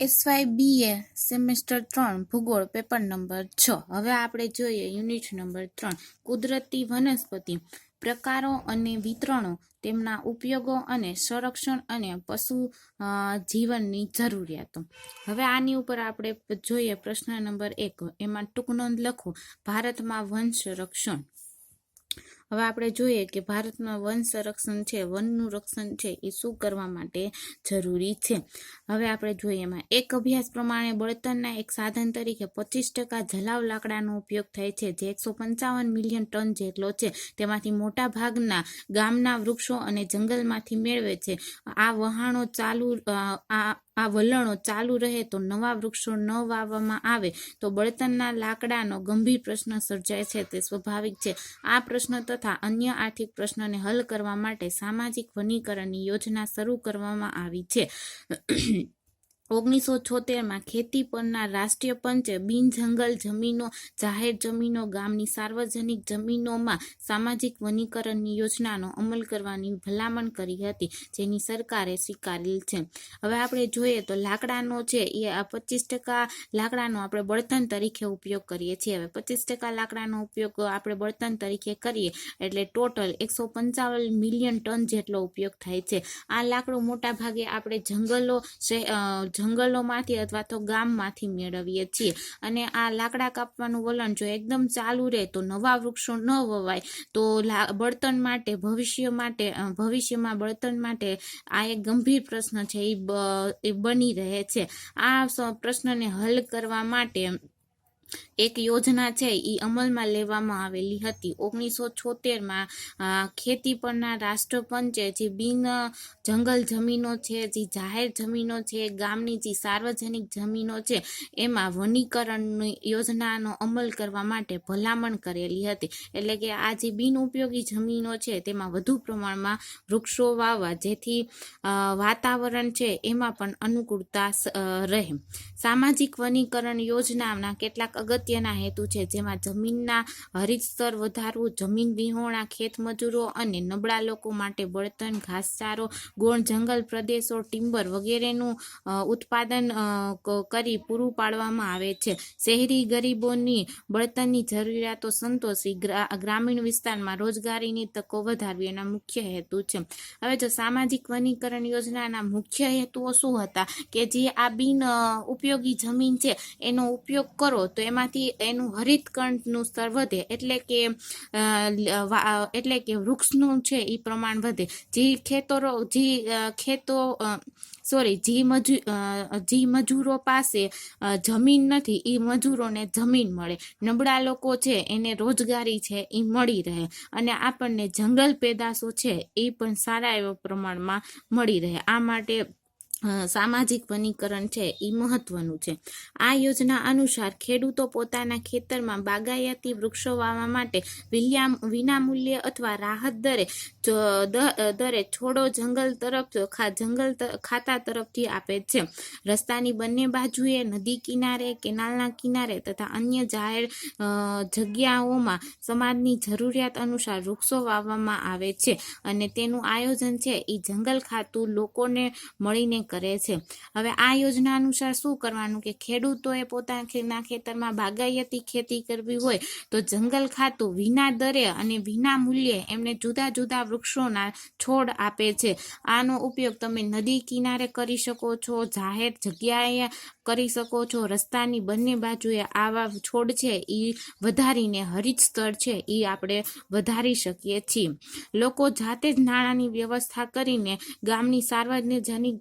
SY BA semester 3 ભૂગોળ paper number 6। હવે આપણે જોઈએ યુનિટ નંબર 3 કુદરતી વનસ્પતિ પ્રકારો અને વિતરણો, તેમના ઉપયોગો અને સંરક્ષણ અને પશુ જીવનની જરૂરિયાતો। હવે આની ઉપર આપણે જોઈએ પ્રશ્ન નંબર 1, એમાં ટૂંક નોંધ લખો, ભારતમાં વન સંરક્ષણ। હવે આપણે જોઈએ કે ભારતમાં વન સંરક્ષણ છે, વનનું રક્ષણ છે એ શું કરવા માટે જરૂરી છે। હવે આપણે જોઈએ એમાં એક અભ્યાસ પ્રમાણે બળતણના એક સાધન તરીકે 25% જલાવ લાકડાનો ઉપયોગ થાય છે, જે 155 મિલિયન ટન જેટલો છે। તેમાંથી મોટા ભાગના ગામના વૃક્ષો અને જંગલમાંથી મેળવે છે। આ વલણો ચાલુ રહે તો નવા વૃક્ષો ન વાવવામાં આવે તો બળતણના લાકડાનો ગંભીર પ્રશ્ન સર્જાય છે, તે સ્વાભાવિક છે। આ પ્રશ્ન તથા અન્ય આર્થિક પ્રશ્નને હલ કરવા માટે સામાજિક વનીકરણની યોજના શરૂ કરવામાં આવી છે। 1976માં ખેતી પરના રાષ્ટ્રીય પંચે બિનજંગલ જમીનો, જાહેર જમીનો, ગામની સાર્વજનિક જમીનોમાં સામાજિક વનીકરણની યોજનાનો અમલ કરવાની ભલામણ કરી હતી, જેની સરકારે સ્વીકારેલ છે। હવે આપણે જોઈએ તો લાકડાનો છે એ આ 25% લાકડાનો આપણે બળતણ તરીકે ઉપયોગ કરીએ છીએ। હવે 25% લાકડાનો ઉપયોગ આપણે બળતણ તરીકે કરીએ એટલે ટોટલ 155 મિલિયન ટન જેટલો ઉપયોગ થાય છે। આ લાકડું મોટા ભાગે આપણે જંગલોમાંથી અથવા તો ગામમાંથી મેળવીએ છીએ, અને આ લાકડા કાપવાનું વલણ જો એકદમ ચાલુ રહે તો નવા વૃક્ષો ન વવાય તો બળતણ માટે ભવિષ્યમાં બળતણ માટે આ એક ગંભીર પ્રશ્ન છે એ બની રહે છે। આ પ્રશ્નને હલ કરવા માટે એક યોજના છે એ અમલમાં લેવામાં આવેલી હતી। 1976માં ખેતી પરના રાષ્ટ્રપંચે જે બિન જંગલ જમીનો છે, જે જાહેર જમીનો છે, ગામની જે સાર્વજનિક જમીનો છે, એમાં વનીકરણની યોજનાનો અમલ કરવા માટે ભલામણ કરેલી હતી। એટલે કે આ જે બિન ઉપયોગી જમીનો છે તેમાં વધુ પ્રમાણમાં વૃક્ષો વાવવા, જેથી વાતાવરણ છે એમાં પણ અનુકૂળતા રહે। સામાજિક વનીકરણ યોજનાના કેટલાક અગત્યના હેતુ છે, જેમાં જમીનના હરિત સ્તર વધારવું, જમીન વિહોણા ખેત મજૂરો અને નબળા લોકો માટે બળતણ, ઘાસચારો, ગૌણ જંગલ પ્રદેશો, ટિમ્બર વગેરેનું ઉત્પાદન કરી પૂરું પાડવામાં આવે છે। શહેરી ગરીબોની બળતણની જરૂરિયાતો સંતોષી ગ્રામીણ વિસ્તારમાં રોજગારીની તકો વધારવી એના મુખ્ય હેતુ છે। હવે જો સામાજિક વનીકરણ યોજનાના મુખ્ય હેતુઓ શું હતા કે જે આ બિન ઉપયોગી જમીન છે એનો ઉપયોગ કરો તો એમાંથી એનું હરિતકણનું સ્તર વધે, એટલે કે વૃક્ષનું છે એ પ્રમાણ વધે। જે મજૂરો પાસે જમીન નથી એ મજૂરોને જમીન મળે, નબળા લોકો છે એને રોજગારી છે એ મળી રહે, અને આપણને જંગલ પેદાશો છે એ પણ સારા એવા પ્રમાણમાં મળી રહે। આ માટે સામાજિક વનીકરણ છે એ મહત્વનું છે। આ યોજના અનુસાર ખેડૂતો પોતાના ખેતરમાં બાગાયતી વૃક્ષો વાવવા માટે વિનામૂલ્યે અથવા રાહત દરે છોડો જંગલ ખાતા તરફથી આપે છે। રસ્તાની બંને બાજુએ, નદી કિનારે, કેનાલના કિનારે તથા અન્ય જાહેર જગ્યાઓમાં સમાજની જરૂરિયાત અનુસાર વૃક્ષો વાવવામાં આવે છે, અને તેનું આયોજન છે એ જંગલ ખાતું લોકોને મળીને કરે છે। હવે આ યોજના અનુસાર શું કરવાનું કે ખેડૂતોએ પોતાના ખેતરમાં બાગાયતી ખેતી કરવી હોય તો જંગલ ખાતું વિના દરે અને વિના મૂલ્યે એમને જુદા જુદા વૃક્ષોના છોડ આપે છે। આનો ઉપયોગ તમે નદી કિનારે કરી શકો છો, જાહેર જગ્યાએ કરી શકો છો, રસ્તાની બંને બાજુએ આવા છોડ છે એ વધારીને હરિત સ્તર છે એ આપણે વધારી શકીએ છીએ। લોકો જાતે જ નાણાંની વ્યવસ્થા કરીને ગામની સાર્વજનિક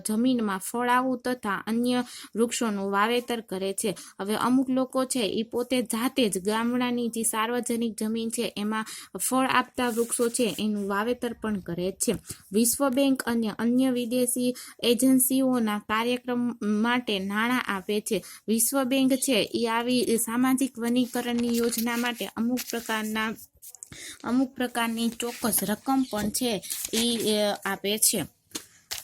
જમીનમાં ફળાવું તથા અન્ય વૃક્ષોનું વાવેતર કરે છે। હવે અમુક લોકો છે એ પોતે જાતે જ ગામડાની જે સાર્વજનિક જમીન છે એમાં ફળ આપતા વૃક્ષો છે એનું વાવેતર પણ કરે છે। વિશ્વ બેંક અને અન્ય વિદેશી એજન્સીઓના કાર્યક્રમ માટે નાણાં આપે છે। વિશ્વ બેંક છે એ આવી સામાજિક વનીકરણની યોજના માટે અમુક પ્રકારની ચોક્કસ રકમ પણ છે એ આપે છે।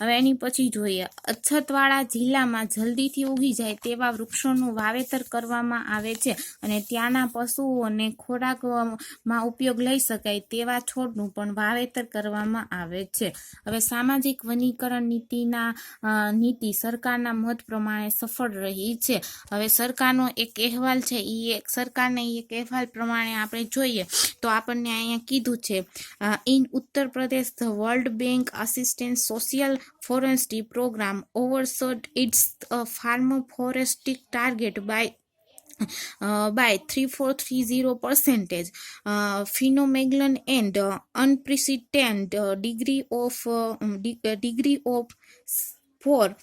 હવે એની પછી જોઈએ, અછતવાળા જિલ્લામાં જલ્દીથી ઉગી જાય તેવા વૃક્ષોનું વાવેતર કરવામાં આવે છે અને ત્યાંના પશુઓને ખોરાકમાં ઉપયોગ લઈ શકાય તેવા છોડનું પણ વાવેતર કરવામાં આવે છે. હવે સામાજિક વનીકરણ નીતિ સરકારના મત પ્રમાણે સફળ રહી છે. હવે સરકારનો એક અહેવાલ છે, સરકારને એક અહેવાલ પ્રમાણે આપણે જોઈએ તો આપણને અહીંયા કીધું છે, in Uttar Pradesh the world bank assistance social forestry programme overshot its farm forestry target by 3430%, phenomenon and unprecedented degree of for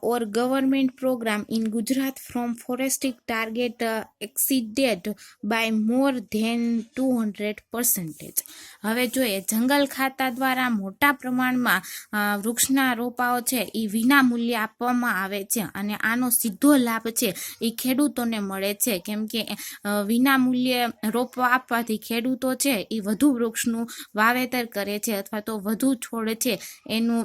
or government program in Gujarat from forestry target exceeded by more than 200%. હવે જોઈએ, જંગલ ખાતા દ્વારા મોટા પ્રમાણમાં વૃક્ષના રોપાઓ છે એ વિના મૂલ્યે આપવામાં આવે છે અને આનો સીધો લાભ છે એ ખેડૂતોને મળે છે, કેમ કે વિના મૂલ્યે રોપવા આપવાથી ખેડૂતો છે એ વધુ વૃક્ષનું વાવેતર કરે છે અથવા તો વધુ છોડ છે એનું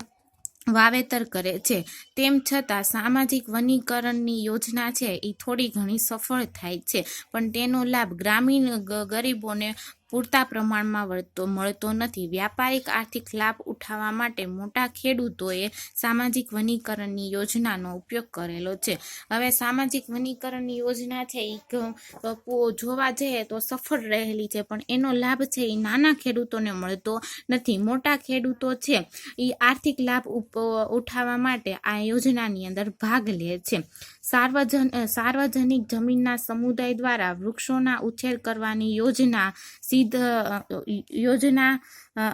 વાવેતર કરે છે. તેમ છતાં સામાજિક વનીકરણની યોજના છે એ થોડી ઘણી સફળ થાય છે, પણ તેનો લાભ ગ્રામીણ ગરીબોને પૂરતા પ્રમાણમાં મળતો નથી. વ્યાપારિક આર્થિક લાભ ઉઠાવવા માટે મોટા ખેડૂતોએ સામાજિક વનીકરણની યોજનાનો ઉપયોગ કરેલો છે. હવે સામાજિક વનીકરણની યોજના છે એ જોવા જઈએ તો સફળ રહેલી છે, પણ એનો લાભ છે એ નાના ખેડૂતોને મળતો નથી. મોટા ખેડૂતો છે એ આર્થિક લાભ ઉઠાવવા માટે આ યોજનાની અંદર ભાગ લે છે. સાર્વજનિક જમીનના સમુદાય દ્વારા વૃક્ષોના ઉછેર કરવાની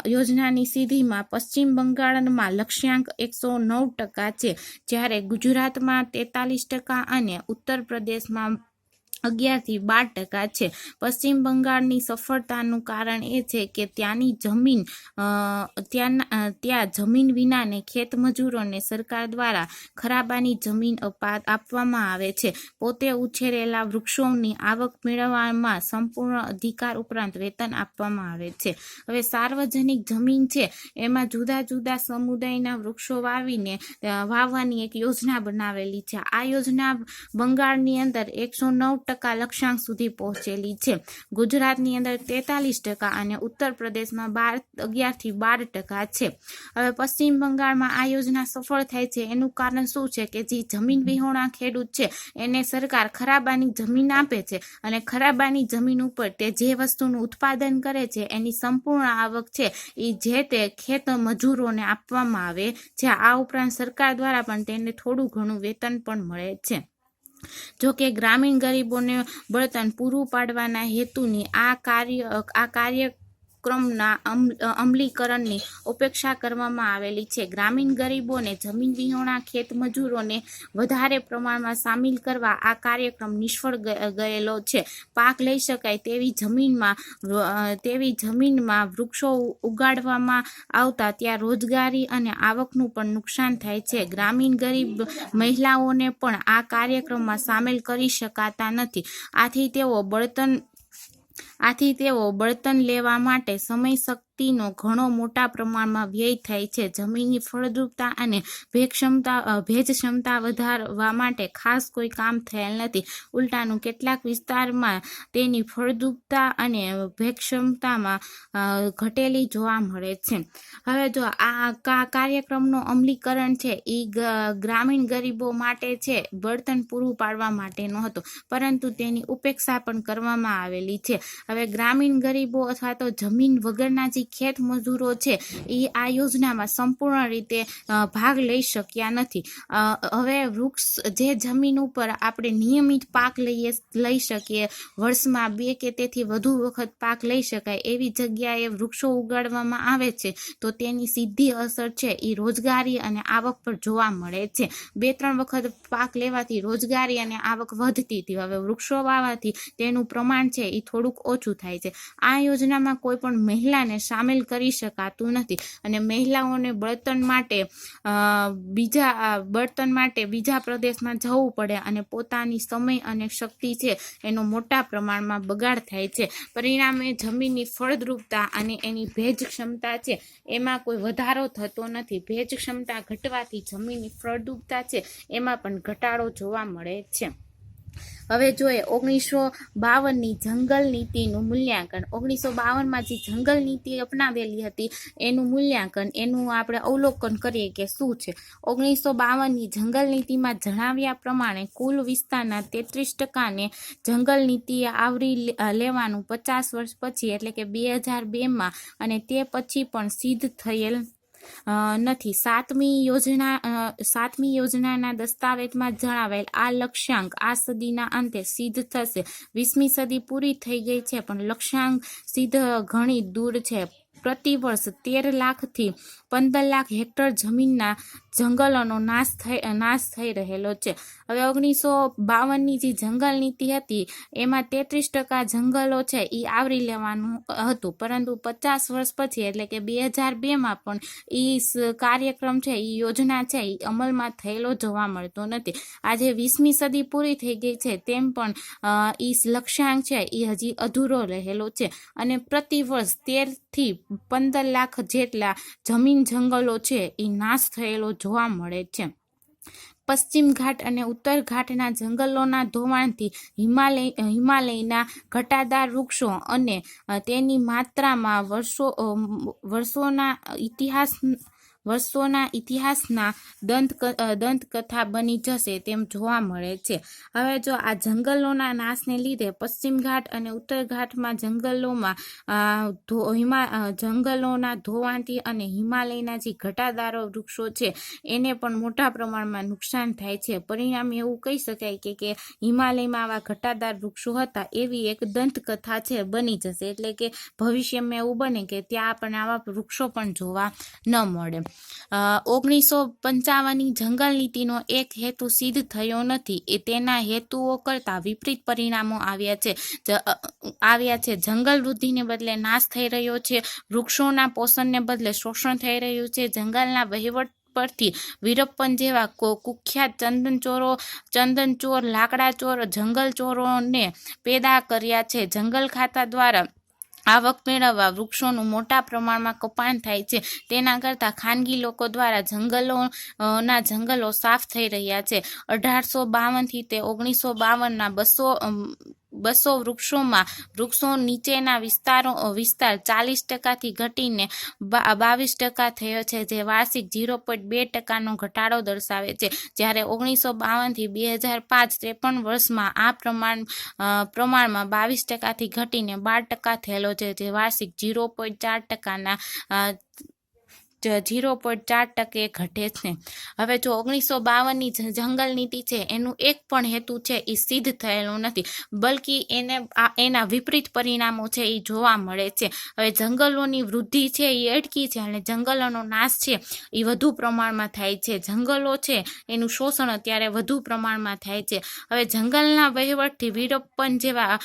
યોજનાની સીધીમાં પશ્ચિમ બંગાળમાં લક્ષ્યાંક 109% છે, જ્યારે ગુજરાતમાં 43% અને ઉત્તર પ્રદેશમાં 11-12% છે. પશ્ચિમ બંગાળની સફળતાનું કારણ એ છે કે ત્યાંની ત્યાં જમીન વિનાને ખેત મજૂરોને સરકાર દ્વારા ખરાબાની જમીન આપવામાં આવે છે. પોતે ઉછેરેલા વૃક્ષોની આવક મેળવવામાં સંપૂર્ણ અધિકાર ઉપરાંત વેતન આપવામાં આવે છે. હવે સાર્વજનિક જમીન છે એમાં જુદા જુદા સમુદાયના વૃક્ષો વાવવાની એક યોજના બનાવેલી છે. આ યોજના બંગાળની અંદર 109% લક્ષ્યાંક સુધી પહોંચેલી છે. ગુજરાતની અંદર 43% અને ઉત્તર પ્રદેશમાં 11-12% છે. હવે પશ્ચિમ બંગાળમાં આ યોજના સફળ થાય છે એનું કારણ શું છે કે જે જમીન વિહોણા ખેડૂત છે એને સરકાર ખરાબાની જમીન આપે છે અને ખરાબાની જમીન ઉપર તે જે વસ્તુનું ઉત્પાદન કરે છે એની સંપૂર્ણ આવક છે એ જે તે ખેત મજૂરોને આપવામાં આવે છે. આ ઉપરાંત સરકાર દ્વારા પણ તેને થોડું ઘણું વેતન પણ મળે છે. જો કે ગ્રામીણ ગરીબોને બળતણ પૂરું પાડવાના હેતુની આ કાર્યક્રમના અમલીકરણની ઉપેક્ષા કરવામાં આવેલી છે. ગ્રામીણ ગરીબોને જમીન વિહોણા ખેત મજૂરોને વધારે પ્રમાણમાં સામેલ કરવા આ કાર્યક્રમ નિષ્ફળ ગયેલો છે. પાક લઈ શકાય તેવી જમીનમાં વૃક્ષો ઉગાડવામાં આવતા ત્યાં રોજગારી અને આવકનું પણ નુકસાન થાય છે. ગ્રામીણ ગરીબ મહિલાઓને પણ આ કાર્યક્રમમાં સામેલ કરી શકાતા નથી. આથી તેઓ બળતણ લેવા માટે સમય શક્તિનો ઘણો મોટા પ્રમાણમાં વ્યય થાય છે. જમીનની ફળદ્રુપતા અને ભેજ ક્ષમતા વધારવા માટે ખાસ કોઈ કામ થયેલ નથી. ઉલટાનું કેટલાક વિસ્તારમાં તેની ફળદ્રુપતા અને ભેજ ક્ષમતામાં ઘટેલી જોવા મળે છે. હવે જો આ કાર્યક્રમનો અમલીકરણ છે એ ગ્રામીણ ગરીબો માટે છે બળતણ પૂરું પાડવા માટેનો હતો, પરંતુ તેની ઉપેક્ષા પણ કરવામાં આવેલી છે. હવે ગ્રામીણ ગરીબો અથવા તો જમીન વગરના જે ખેત મજૂરો છે એ આ યોજનામાં સંપૂર્ણ રીતે ભાગ લઈ શક્યા નથી. હવે વૃક્ષ જે જમીન ઉપર આપણે નિયમિત પાક લઈ શકીએ, વર્ષમાં 2 કે તેથી વધુ વખત પાક લઈ શકાય એવી જગ્યાએ વૃક્ષો ઉગાડવામાં આવે છે તો તેની સીધી અસર છે એ રોજગારી અને આવક પર જોવા મળે છે. 2-3 વખત પાક લેવાથી રોજગારી અને આવક વધતી હતી. હવે વૃક્ષો વાવવાથી તેનું પ્રમાણ છે એ થોડુંક ઓછું ઓછું થાય છે। આ યોજનામાં કોઈ પણ મહિલાને સામેલ કરી શકાતું નથી અને મહિલાઓને બળતણ માટે બીજા પ્રદેશમાં જવું પડે અને પોતાની સમય અને શક્તિ છે એનો મોટા પ્રમાણમાં બગાડ થાય છે। પરિણામે જમીનની ફળદ્રુપતા અને એની ભેજ ક્ષમતા છે એમાં કોઈ વધારો થતો નથી। ભેજ ક્ષમતા ઘટવાથી જમીનની ફળદ્રુપતા છે એમાં પણ ઘટાડો જોવા મળે છે। હવે જોઈએ 1952ની જંગલ નીતિનું મૂલ્યાંકન। 1952માં જે જંગલ નીતિ અપનાવેલી હતી એનું મૂલ્યાંકન, એનું આપણે અવલોકન કરીએ કે શું છે। 1952ની જંગલ નીતિમાં જણાવ્યા પ્રમાણે કુલ વિસ્તારના 33%ને જંગલ નીતિએ આવરી લેવાનું 50 વર્ષ પછી એટલે કે 2002માં અને તે પછી પણ સિદ્ધ થયેલ નથી। સાતમી યોજનાના દસ્તાવેજમાં જણાવેલ આ લક્ષ્યાંક આ સદીના અંતે સિદ્ધ થશે। 20મી સદી પૂરી થઈ ગઈ છે પણ લક્ષ્યાંક સિદ્ધ ઘણી દૂર છે। પ્રતિ વર્ષ 13 લાખથી 15 લાખ હેક્ટર જમીનના જંગલોનો નાશ થઈ રહેલો છે। હવે 1952ની જે જંગલ નીતિ હતી એમાં 33% જંગલો છે એ આવરી લેવાનું હતું, પરંતુ 50 વર્ષ પછી એટલે કે 2002માં પણ એ કાર્યક્રમ છે, એ યોજના છે એ અમલમાં થયેલો જોવા મળતો નથી। આજે 20મી સદી પૂરી થઈ ગઈ છે તેમ પણ એ લક્ષ્યાંક છે એ હજી અધૂરો રહેલો છે અને પ્રતિ વર્ષ 13થી 15 લાખ જેટલા જમીન જંગલો છે એ નાશ થયેલો જોવા મળે છે। પશ્ચિમ ઘાટ અને ઉત્તર ઘાટના જંગલોના ધોવાણથી હિમાલયના ઘટાદાર વૃક્ષો અને તેની માત્રામાં વર્ષોના ઇતિહાસના દંતકથા બની જશે તેમ જોવા મળે છે। હવે જો આ જંગલોના નાશને લીધે પશ્ચિમ ઘાટ અને ઉત્તર ઘાટમાં જંગલોના ધોવાણથી અને હિમાલયના જે ઘટાદારો વૃક્ષો છે એને પણ મોટા પ્રમાણમાં નુકસાન થાય છે। પરિણામે એવું કહી શકાય કે હિમાલયમાં આવા ઘટાદાર વૃક્ષો હતા એવી એક દંતકથા છે બની જશે, એટલે કે ભવિષ્યમાં એવું બને કે ત્યાં આપણને આવા વૃક્ષો પણ જોવા ન મળે। 1955ની જંગલ નીતિનો એક હેતુ સિદ્ધ થયો નથી, તેના હેતુઓ કરતા વિપરીત પરિણામો આવ્યા છે। જંગલ વૃદ્ધિને બદલે નાશ થઈ રહ્યો છે, વૃક્ષોના પોષણને બદલે શોષણ થઈ રહ્યું છે, જંગલના વહીવટ પરથી વીરપ્પન જેવા કુખ્યાત ચંદનચોર, લાકડાચોર, જંગલ ચોરોને પેદા કર્યા છે। જંગલ ખાતા દ્વારા આવક મેળવવા વૃક્ષોનું મોટા પ્રમાણમાં કપાણ થાય છે, તેના કરતાં ખાનગી લોકો દ્વારા જંગલો સાફ થઈ રહ્યા છે। 1852થી તે 1952ના 200 વૃક્ષો નીચેના વિસ્તાર 40%થી ઘટીને 22% થયો છે, જે વાર્ષિક 0.2%નો ઘટાડો દર્શાવે છે। જ્યારે 1952થી 2005 53 વર્ષમાં આ પ્રમાણમાં 22%થી ઘટીને 12% થયેલો છે, જે વાર્ષિક 0.4% ઘટે છે। હવે જો 1952ની જંગલ નીતિ છે એનું એક પણ હેતુ છે એ સિદ્ધ થયેલો નથી, બલ્કિ એના વિપરીત પરિણામો છે એ જોવા મળે છે। હવે જંગલોની વૃદ્ધિ છે એ અટકી છે અને જંગલોનો નાશ છે એ વધુ પ્રમાણમાં થાય છે। જંગલો છે એનું શોષણ અત્યારે વધુ પ્રમાણમાં થાય છે। હવે જંગલના વહીવટથી વીરપ્પન જેવા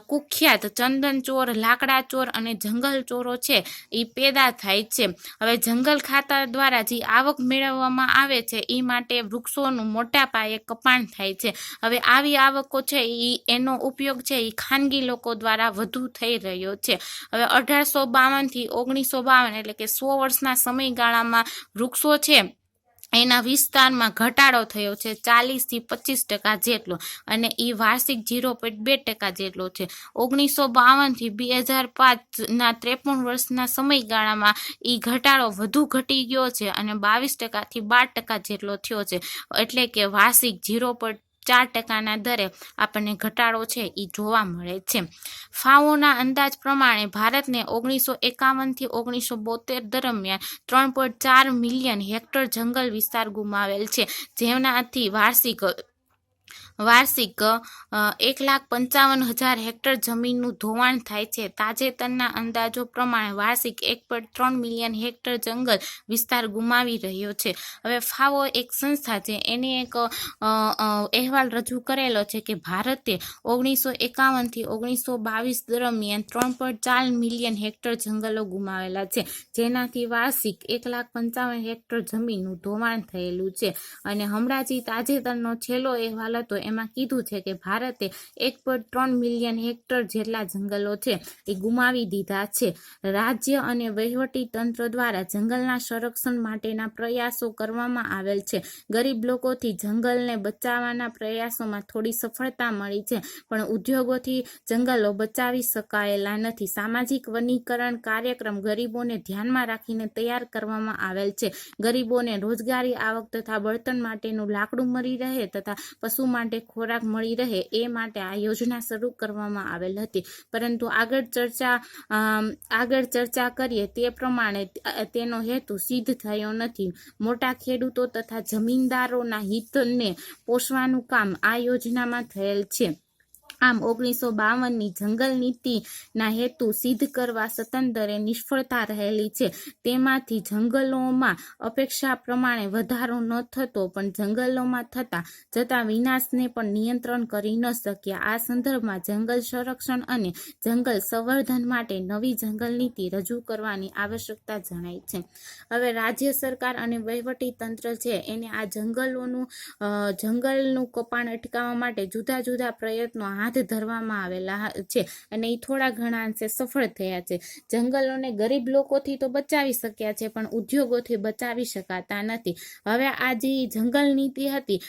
કુખ્યાત ચંદનચોર, લાકડાચોર અને જંગલ ચોરો છે એ પેદા થાય છે। હવે જંગલ ખાતા દ્વારા જે આવક મેળવવામાં આવે છે એ માટે વૃક્ષોનું મોટા પાયે કપાણ થાય છે। હવે આવી આવકો છે એનો ઉપયોગ છે એ ખાનગી લોકો દ્વારા વધુ થઈ રહ્યો છે। હવે 1852થી 1952 એટલે કે 100 વર્ષના સમયગાળામાં વૃક્ષો છે એના વિસ્તારમાં ઘટાડો થયો છે 40થી 25% જેટલો, અને એ વાર્ષિક 0.2% જેટલો છે। 1952થી 2005ના 53 વર્ષના સમયગાળામાં એ ઘટાડો વધુ ઘટી ગયો છે અને 22%થી 12% જેટલો થયો છે, એટલે કે વાર્ષિક 0.4%ના દરે આપણને ઘટાડો છે એ જોવા મળે છે। ફાઓના અંદાજ પ્રમાણે ભારતને 1951થી 1972 દરમિયાન 3.4 મિલિયન હેક્ટર જંગલ વિસ્તાર ગુમાવેલ છે, જેનાથી વાર્ષિક વાર્ષિક 1,55,000 હેક્ટર જમીનનું ધોવાણ થાય છે. તાજેતરના અંદાજો પ્રમાણે વાર્ષિક 1.3 મિલિયન હેક્ટર જંગલ વિસ્તાર ગુમાવી રહ્યો છે. હવે ફાઓ એક સંસ્થા છે, એને એક અહેવાલ રજૂ કરેલો છે કે ભારતે 1951 થી 1922 દરમિયાન 3.4 મિલિયન હેક્ટર જંગલો ગુમાવેલા છે, જેનાથી વાર્ષિક 1,55,000 હેક્ટર જમીનનું ધોવાણ થયેલું છે. અને હમણાં જે તાજેતરનો છેલ્લો અહેવાલ હતો એમાં કીધું છે કે ભારતે 1.3 મિલિયન હેક્ટર જેટલા જંગલો છે એ ગુમાવી દીધા છે. રાજ્ય અને વહીવટી તંત્ર દ્વારા જંગલના સંરક્ષણ માટેના પ્રયાસો કરવામાં આવેલ છે. ગરીબ લોકોથી જંગલને બચાવવાના પ્રયાસોમાં થોડી સફળતા મળી છે, પણ ઉદ્યોગોથી જંગલો બચાવી શકાયેલા નથી. સામાજિક વનીકરણ કાર્યક્રમ ગરીબોને ધ્યાનમાં રાખીને તૈયાર કરવામાં આવેલ છે. ગરીબોને રોજગારી, આવક તથા બળતણ માટેનું લાકડું મળી રહે તથા પશુ માટે ખોરાક મળી રહે એ માટે આ યોજના શરૂ કરવામાં આવેલ હતી. પરંતુ આગળ ચર્ચા કરીએ તે પ્રમાણે તેનો હેતુ સિદ્ધ થયો નથી. મોટા ખેડૂતો તથા જમીનદારોના હિતને પોષવાનું કામ આ યોજનામાં થયેલ છે. આમ 1952ની જંગલ નીતિના હેતુ સિદ્ધ કરવા સત્તાંતરે નિષ્ફળતા રહેલી છે. તેમાંથી જંગલોમાં અપેક્ષા પ્રમાણે વધારો ન થતો, પણ જંગલોમાં જતા વિનાશને પણ નિયંત્રણ કરી ન શક્યા. આ સંદર્ભમાં જંગલ સંરક્ષણ અને જંગલ સંવર્ધન માટે નવી જંગલ નીતિ રજૂ કરવાની આવશ્યકતા જણાય છે. હવે રાજ્ય સરકાર અને વહીવટી તંત્ર છે એને આ જંગલનું કપાણ અટકાવવા માટે જુદા જુદા પ્રયત્નો હાથ ધરવામાં આવેલા છે અને એ થોડા ઘણા અંશે સફળ થયા છે. જંગલોને ગરીબ લોકોથી તો બચાવી શક્યા છે, પણ ઉદ્યોગોથી બચાવી શકાતા નથી. હવે આ જે જંગલ નીતિ હતી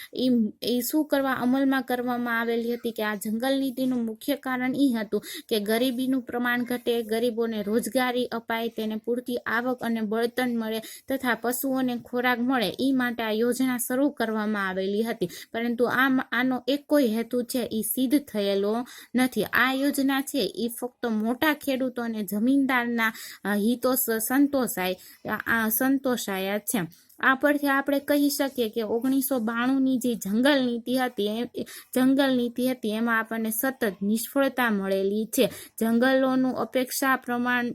એ શું કરવા અમલમાં કરવામાં આવેલી હતી કે આ જંગલ નીતિનું મુખ્ય કારણ એ હતું કે ગરીબીનું પ્રમાણ ઘટે, ગરીબોને રોજગારી અપાય, તેને પૂરતી આવક અને બળતણ મળે તથા પશુઓને ખોરાક મળે એ માટે આ યોજના શરૂ કરવામાં આવેલી હતી. પરંતુ આનો એક કોઈ હેતુ છે એ સિદ્ધ થયેલો નથી. આ યોજના છે એ ફક્ત મોટા ખેડૂતો અને જમીનદારના હિતો સંતોષાયા છે. આ પરથી આપણે કહી શકીએ કે 1992ની જે જંગલ નીતિ હતી એમાં આપણને સતત નિષ્ફળતા મળેલી છે. જંગલોનું અપેક્ષા પ્રમાણ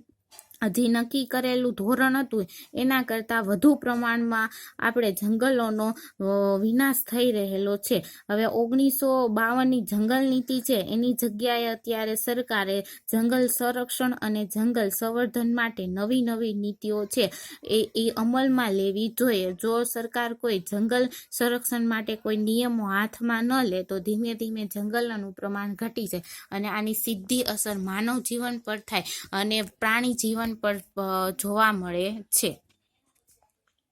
જે નક્કી કરેલું ધોરણ હતું એના કરતાં વધુ પ્રમાણમાં આપણે જંગલોનો વિનાશ થઈ રહેલો છે. હવે 1952ની જંગલ નીતિ છે એની જગ્યાએ અત્યારે સરકારે જંગલ સંરક્ષણ અને જંગલ સંવર્ધન માટે નવી નીતિઓ છે એ અમલમાં લેવી જોઈએ. જો સરકાર કોઈ જંગલ સંરક્ષણ માટે કોઈ નિયમો હાથમાં ન લે તો ધીમે ધીમે જંગલોનું પ્રમાણ ઘટી જાય અને આની સીધી અસર માનવ જીવન પર થાય અને પ્રાણી જીવન પર જોવા મળે છે.